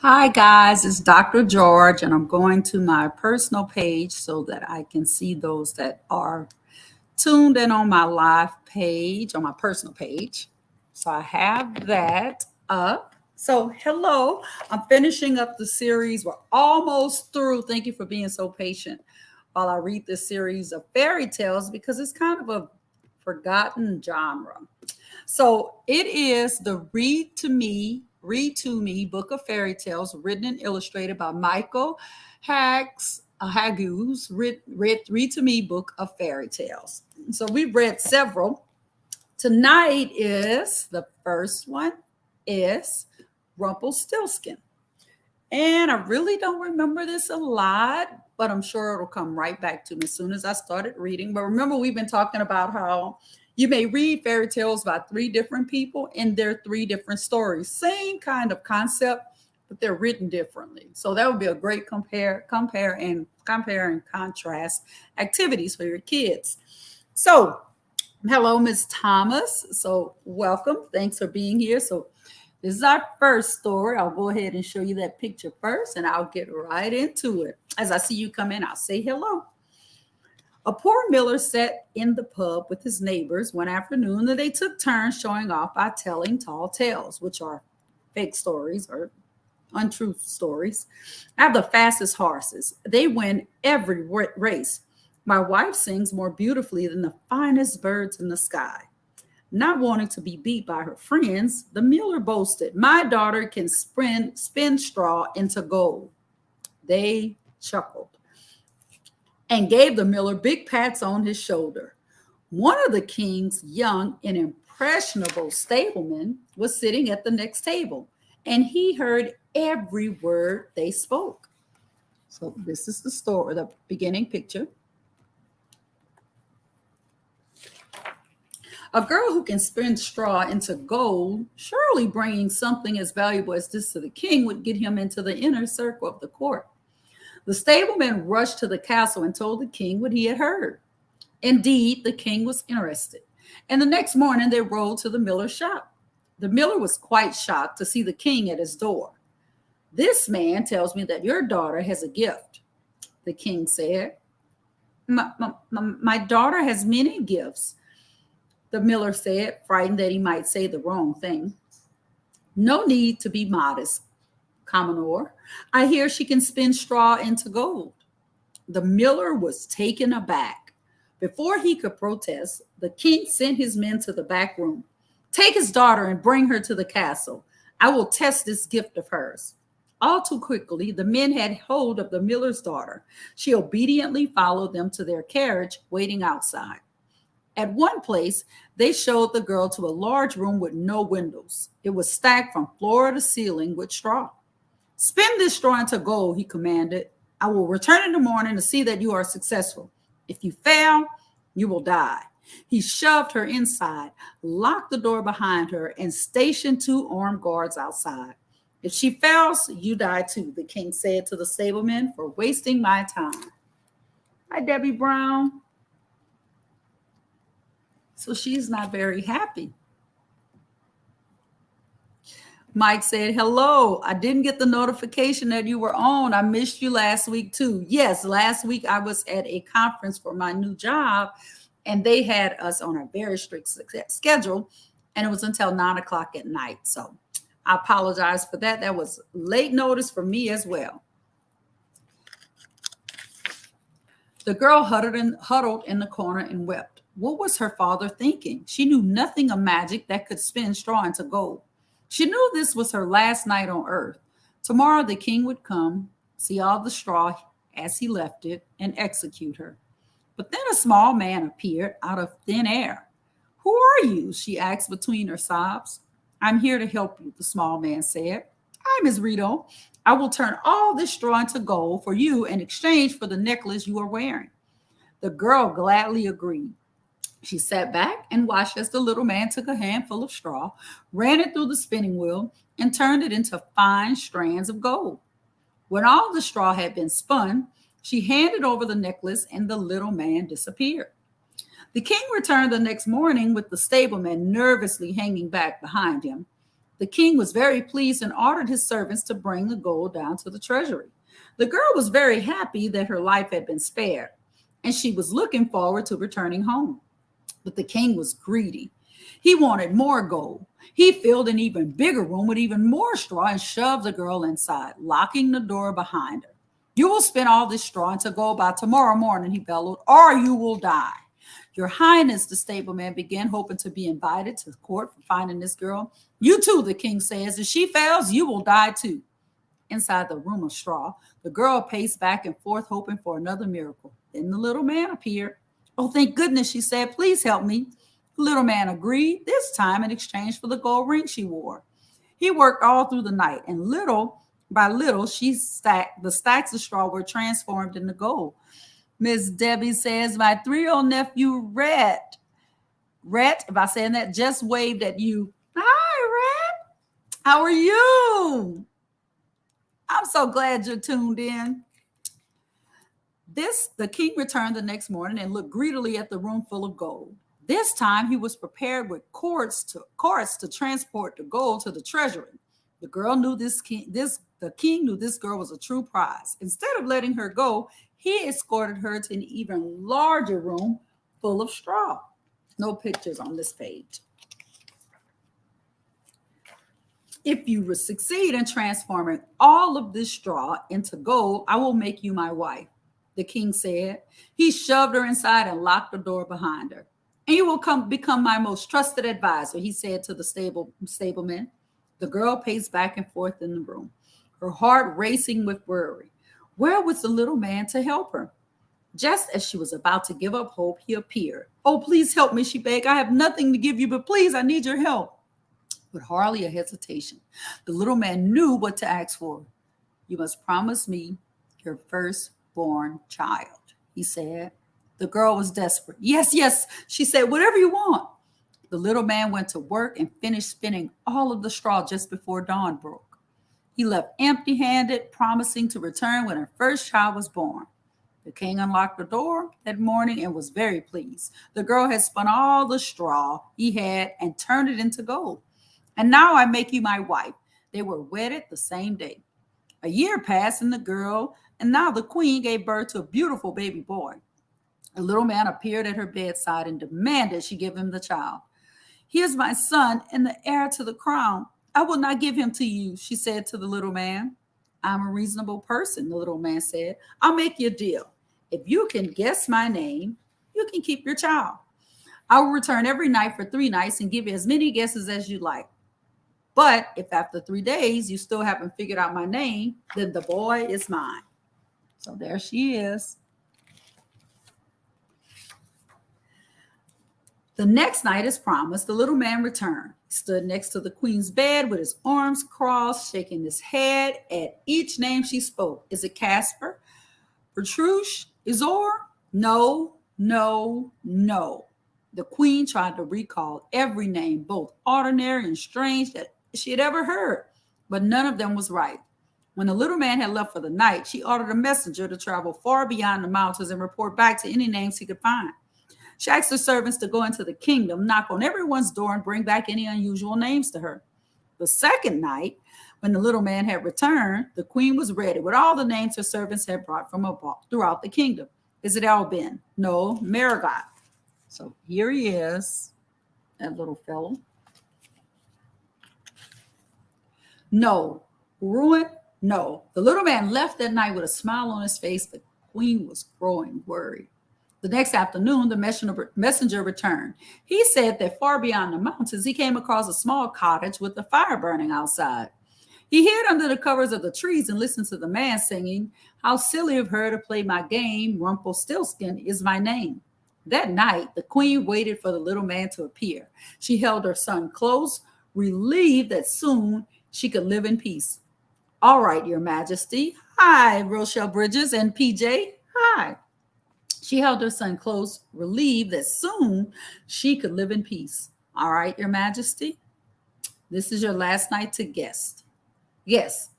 Hi guys, it's Dr. George, and I'm going to my personal page so that I can see those that are tuned in on my live page, on my personal page. So I have that up. So, hello, I'm finishing up the series. We're almost through. Thank you for being so patient while I read this series of fairy tales because it's kind of a forgotten genre. So it is the Read to Me book of fairy tales written and illustrated by Michael Hague's Read to Me book of fairy tales. So we've read several. Tonight is the first one is Rumpelstiltskin. And I really don't remember this a lot, but I'm sure it'll come right back to me as soon as I started reading. But remember, we've been talking about how you may read fairy tales by three different people and they're three different stories. Same kind of concept, but they're written differently. So that would be a great compare and contrast activities for your kids. So, hello, Miss Thomas. So welcome. Thanks for being here. So this is our first story. I'll go ahead and show you that picture first, and I'll get right into it. As I see you come in, I'll say hello. A poor miller sat in the pub with his neighbors one afternoon, and they took turns showing off by telling tall tales, which are fake stories or untrue stories. I have the fastest horses. They win every race. My wife sings more beautifully than the finest birds in the sky. Not wanting to be beat by her friends, the miller boasted, "My daughter can spin straw into gold." They chuckled and gave the miller big pats on his shoulder. One of the king's young and impressionable stablemen was sitting at the next table, and he heard every word they spoke. So this is the story, the beginning picture. A girl who can spin straw into gold, surely bringing something as valuable as this to the king, would get him into the inner circle of the court. The stableman rushed to the castle and told the king what he had heard. Indeed, the king was interested, and the next morning they rode to the miller's shop. The miller was quite shocked to see the king at his door. "This man tells me that your daughter has a gift," the king said. My daughter has many gifts," the miller said, frightened that he might say the wrong thing. "No need to be modest, Commodore. I hear she can spin straw into gold." The miller was taken aback. Before he could protest, the king sent his men to the back room. "Take his daughter and bring her to the castle. I will test this gift of hers." All too quickly, the men had hold of the miller's daughter. She obediently followed them to their carriage, waiting outside. At one place, they showed the girl to a large room with no windows. It was stacked from floor to ceiling with straw. "Spin this straw into gold," he commanded. "I will return in the morning to see that you are successful. If you fail, you will die." He shoved her inside, locked the door behind her, and stationed 2 armed guards outside. "If she fails, you die too," the king said to the stableman, "for wasting my time." Hi, Debbie Brown. So she's not very happy. Mike said, "Hello, I didn't get the notification that you were on. I missed you last week too." Yes, last week I was at a conference for my new job, and they had us on a very strict schedule, and it was until 9 o'clock at night. So I apologize for that. That was late notice for me as well. The girl huddled in the corner and wept. What was her father thinking? She knew nothing of magic that could spin straw into gold. She knew this was her last night on earth. Tomorrow the king would come, see all the straw as he left it, and execute her. But then a small man appeared out of thin air. "Who are you?" she asked between her sobs. "I'm here to help you," the small man said. "I'm Miss Rito. I will turn all this straw into gold for you in exchange for the necklace you are wearing." The girl gladly agreed. She sat back and watched as the little man took a handful of straw, ran it through the spinning wheel, and turned it into fine strands of gold. When all the straw had been spun, she handed over the necklace and the little man disappeared. The king returned the next morning with the stableman nervously hanging back behind him. The king was very pleased and ordered his servants to bring the gold down to the treasury. The girl was very happy that her life had been spared, and she was looking forward to returning home. But the king was greedy. He wanted more gold. He filled an even bigger room with even more straw and shoved the girl inside, locking the door behind her. You will spin all this straw into gold by tomorrow morning, he bellowed, or you will die. Your Highness, the stableman began, hoping to be invited to court for finding this girl. You too, the king says. If she fails, you will die too. Inside the room of straw, the girl paced back and forth, hoping for another miracle. Then the little man appeared. Oh, thank goodness, she said. Please help me. The little man agreed, this time in exchange for the gold ring she wore. He worked all through the night, and little by little, the stacks of straw were transformed into gold. Miss Debbie says, my 3-year-old nephew, Rhett, if I saying that, just waved at you. Hi, Rhett. How are you? I'm so glad you're tuned in. The king returned the next morning and looked greedily at the room full of gold. This time he was prepared with carts to transport the gold to the treasury. The king knew this girl was a true prize. Instead of letting her go, he escorted her to an even larger room full of straw. No pictures on this page. If you will succeed in transforming all of this straw into gold, I will make you my wife, the king said. He shoved her inside and locked the door behind her. And you will become my most trusted advisor, he said to the stableman. The girl paced back and forth in the room, her heart racing with worry. Where was the little man to help her? Just as she was about to give up hope, he appeared. Oh, please help me, she begged. I have nothing to give you, but please, I need your help. With hardly a hesitation, the little man knew what to ask for. You must promise me your firstborn child, he said. The girl was desperate. Yes, she said, whatever you want. The little man went to work and finished spinning all of the straw just before dawn broke. He left empty-handed, promising to return when her first child was born. The king unlocked the door that morning and was very pleased. The girl had spun all the straw he had and turned it into gold. And now I make you my wife. They were wedded the same day. A year passed and now the queen gave birth to a beautiful baby boy. A little man appeared at her bedside and demanded she give him the child. He is my son and the heir to the crown. I will not give him to you, she said to the little man. I'm a reasonable person, the little man said. I'll make you a deal. If you can guess my name, you can keep your child. I will return every night for 3 nights and give you as many guesses as you like. But if after 3 days you still haven't figured out my name, then the boy is mine. So there she is. The next night, as promised, the little man returned. He stood next to the queen's bed with his arms crossed, shaking his head at each name she spoke. Is it Casper? Bertruche? Isor? No. The queen tried to recall every name, both ordinary and strange, that she had ever heard, but none of them was right. When the little man had left for the night, she ordered a messenger to travel far beyond the mountains and report back to any names he could find. She asked her servants to go into the kingdom, knock on everyone's door, and bring back any unusual names to her. The second night, when the little man had returned, the queen was ready with all the names her servants had brought from throughout the kingdom. Is it Albin? No. Marigot. So here he is, that little fellow. No. Ruin? No. The little man left that night with a smile on his face. The queen was growing worried. The next afternoon, the messenger returned. He said that far beyond the mountains, he came across a small cottage with a fire burning outside. He hid under the covers of the trees and listened to the man singing, "How silly of her to play my game, Rumpelstiltskin is my name." That night, the queen waited for the little man to appear. She held her son close, relieved that soon she could live in peace. All right, Your Majesty. Hi, Rochelle Bridges and PJ. Hi. She held her son close, relieved that soon she could live in peace. All right, Your Majesty. This is your last night to guess. Yes.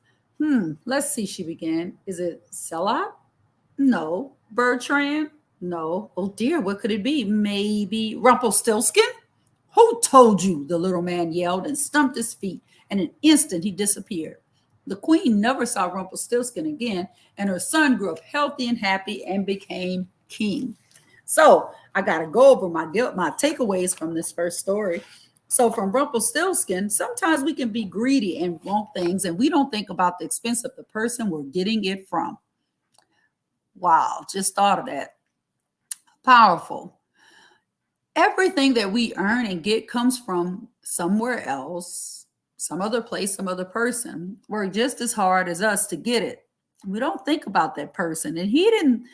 Let's see, she began. Is it Selah? No. Bertrand? No. Oh dear, what could it be? Maybe Rumpelstiltskin? Who told you? The little man yelled and stumped his feet In an instant, he disappeared. The queen never saw Rumpelstiltskin again, and her son grew up healthy and happy and became king. So I got to go over my takeaways from this first story. So from Rumpelstiltskin, sometimes we can be greedy and want things, and we don't think about the expense of the person we're getting it from. Wow, just thought of that. Powerful. Everything that we earn and get comes from somewhere else, some other place, some other person. Work just as hard as us to get it. We don't think about that person. And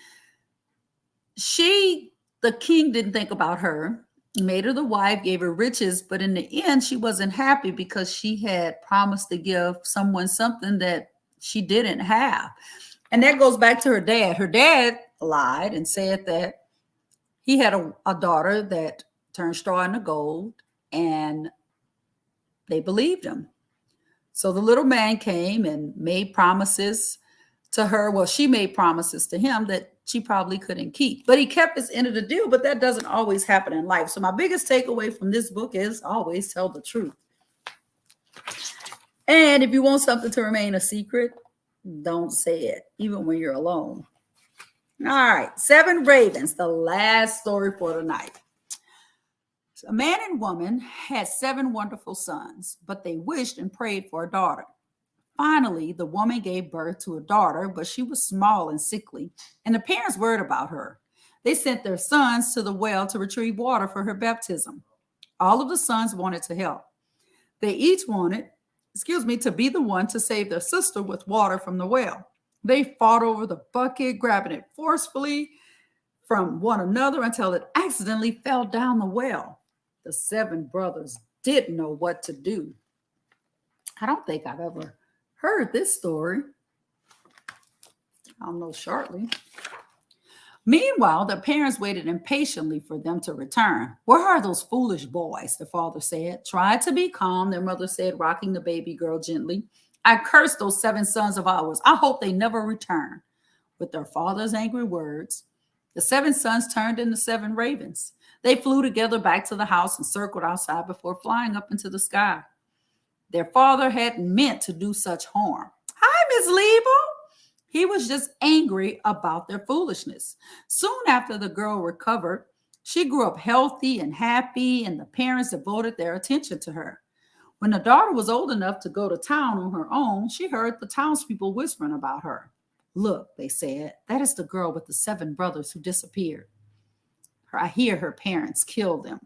the king didn't think about her, made her the wife, gave her riches, but in the end, she wasn't happy because she had promised to give someone something that she didn't have. And that goes back to her dad. Her dad lied and said that he had a daughter that turned straw into gold, and they believed him. So the little man came and made promises to her. Well, she made promises to him that she probably couldn't keep, but he kept his end of the deal. But that doesn't always happen in life. So my biggest takeaway from this book is always tell the truth. And if you want something to remain a secret, don't say it, even when you're alone. All right, 7 ravens, the last story for tonight. So a man and woman had 7 wonderful sons, but they wished and prayed for a daughter. Finally, the woman gave birth to a daughter, but she was small and sickly, and the parents worried about her. They sent their sons to the well to retrieve water for her baptism. All of the sons wanted to help. They each wanted, to be the one to save their sister with water from the well. They fought over the bucket, grabbing it forcefully from one another until it accidentally fell down the well. The 7 brothers didn't know what to do. I don't think I've ever heard this story. I'll know shortly. Meanwhile, the parents waited impatiently for them to return. Where are those foolish boys? The father said. Try to be calm, their mother said, rocking the baby girl gently. I curse those 7 sons of ours. I hope they never return. With their father's angry words, the 7 sons turned into 7 ravens. They flew together back to the house and circled outside before flying up into the sky. Their father hadn't meant to do such harm. Hi, Miss Liebel. He was just angry about their foolishness. Soon after the girl recovered, she grew up healthy and happy, and the parents devoted their attention to her. When the daughter was old enough to go to town on her own, she heard the townspeople whispering about her. Look, they said, that is the girl with the 7 brothers who disappeared. I hear her parents killed them.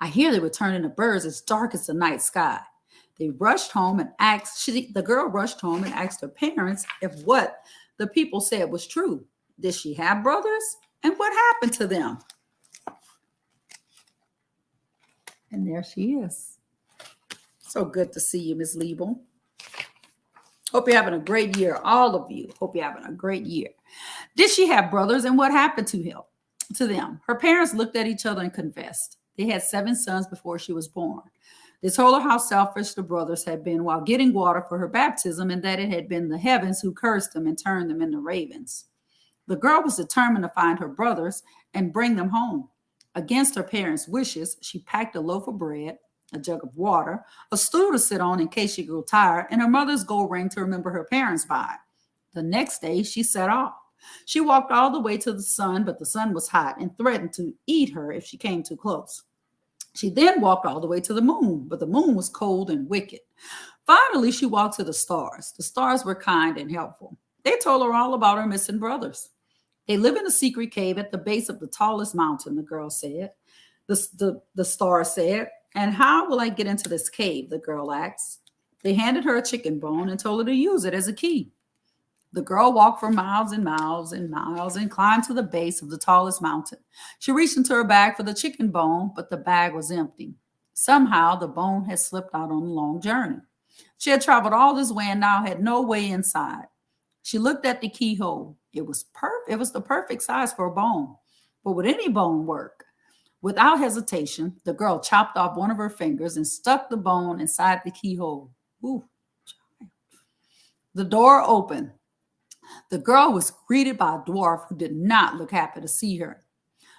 I hear they were turning to birds as dark as the night sky. The girl rushed home and asked her parents if what the people said was true. Did she have brothers? And what happened to them? And there she is. So good to see you, Ms. Liebel. Hope you're having a great year. All of you. Hope you're having a great year. Did she have brothers, and what happened to them? Her parents looked at each other and confessed. They had 7 sons before she was born. They told her how selfish the brothers had been while getting water for her baptism, and that it had been the heavens who cursed them and turned them into ravens. The girl was determined to find her brothers and bring them home. Against her parents' wishes, she packed a loaf of bread, a jug of water, a stool to sit on in case she grew tired, and her mother's gold ring to remember her parents by. The next day, she set off. She walked all the way to the sun, but the sun was hot and threatened to eat her if she came too close. She then walked all the way to the moon, but the moon was cold and wicked. Finally, she walked to the stars. The stars were kind and helpful. They told her all about her missing brothers. They live in a secret cave at the base of the tallest mountain, the girl said. The star said, and how will I get into this cave? The girl asked. They handed her a chicken bone and told her to use it as a key. The girl walked for miles and miles and miles and climbed to the base of the tallest mountain. She reached into her bag for the chicken bone, but the bag was empty. Somehow, the bone had slipped out on a long journey. She had traveled all this way and now had no way inside. She looked at the keyhole. It was the perfect size for a bone. But would any bone work? Without hesitation, the girl chopped off one of her fingers and stuck the bone inside the keyhole. Ooh. The door opened. The girl was greeted by a dwarf who did not look happy to see her.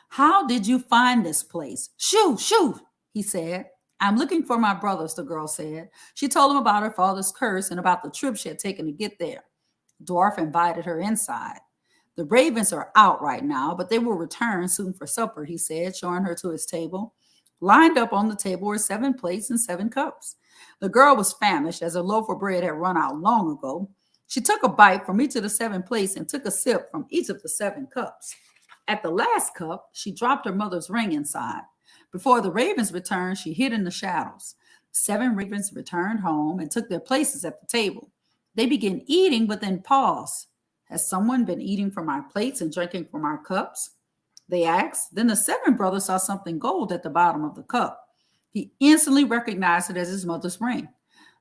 How did you find this place? Shoo, shoo, he said. I'm looking for my brothers, the girl said. She told him about her father's curse and about the trip she had taken to get there. Dwarf invited her inside. The ravens are out right now, but they will return soon for supper, he said, showing her to his table. Lined up on the table were 7 plates and 7 cups. The girl was famished as her loaf of bread had run out long ago. She took a bite from each of the 7 plates and took a sip from each of the 7 cups. At the last cup, she dropped her mother's ring inside. Before the ravens returned, she hid in the shadows. 7 ravens returned home and took their places at the table. They began eating, but then paused. Has someone been eating from our plates and drinking from our cups? They asked. Then the 7 brothers saw something gold at the bottom of the cup. He instantly recognized it as his mother's ring.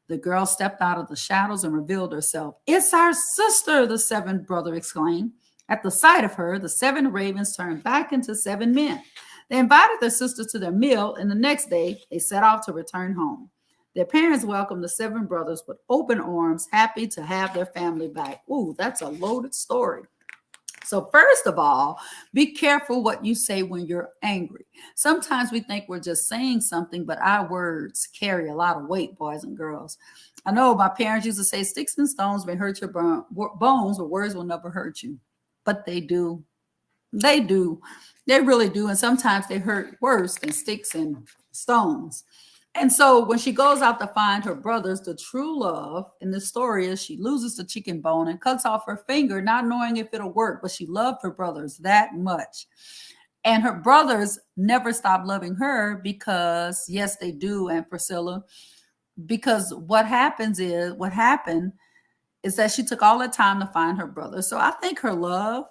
The girl stepped out of the shadows and revealed herself. It's our sister, the 7th brother exclaimed. At the sight of her, the 7 ravens turned back into 7 men. They invited their sister to their meal, and the next day they set off to return home. Their parents welcomed the 7 brothers with open arms, happy to have their family back. Ooh, that's a loaded story. So first of all, be careful what you say when you're angry. Sometimes we think we're just saying something, but our words carry a lot of weight, boys and girls. I know my parents used to say sticks and stones may hurt your bones, but words will never hurt you. But they do. They do. They really do. And sometimes they hurt worse than sticks and stones. And so when she goes out to find her brothers, the true love in the story is she loses the chicken bone and cuts off her finger, not knowing if it'll work, but she loved her brothers that much. And her brothers never stop loving her because, yes, they do, Aunt Priscilla, because what happened is that she took all the time to find her brothers. So I think her love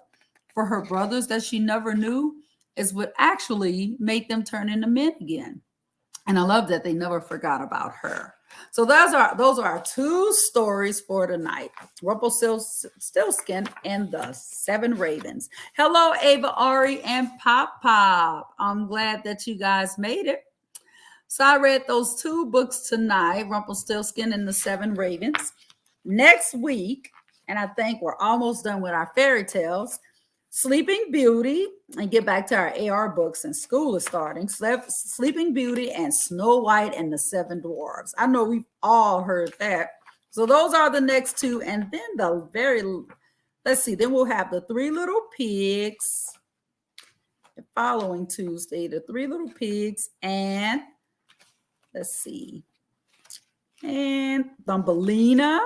for her brothers that she never knew is what actually made them turn into men again. And I love that they never forgot about her. So those are our 2 stories for tonight. Rumpelstiltskin and the 7 ravens. Hello, Ava, Ari, and Pop Pop. I'm glad that you guys made it. So I read those 2 books tonight, Rumpelstiltskin and the 7 ravens. Next week, and I think we're almost done with our fairy tales, Sleeping Beauty, and get back to our AR books, and school is starting. Sleeping Beauty and Snow White and the 7 Dwarfs. I know we've all heard that. So those are the next 2. And then then we'll have the 3 Little Pigs the following Tuesday, the 3 Little Pigs, and and Thumbelina.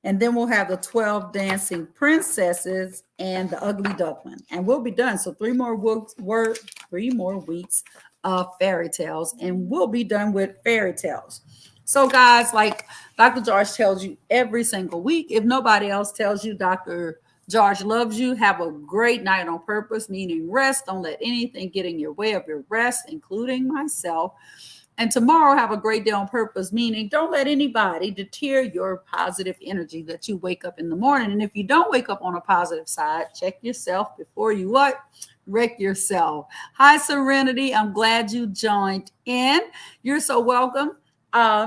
And then we'll have the 12 Dancing Princesses and the Ugly Duckling. And we'll be done. So 3 more weeks of fairy tales. And we'll be done with fairy tales. So guys, like Dr. George tells you every single week, if nobody else tells you Dr. George loves you, have a great night on purpose, meaning rest. Don't let anything get in your way of your rest, including myself. And tomorrow, have a great day on purpose, meaning don't let anybody deter your positive energy that you wake up in the morning. And if you don't wake up on a positive side, check yourself before you wreck yourself. Hi, Serenity. I'm glad you joined in. You're so welcome.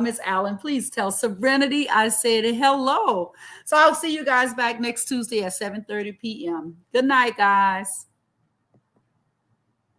Miss Allen, please tell Serenity I said hello. So I'll see you guys back next Tuesday at 7:30 p.m. Good night, guys.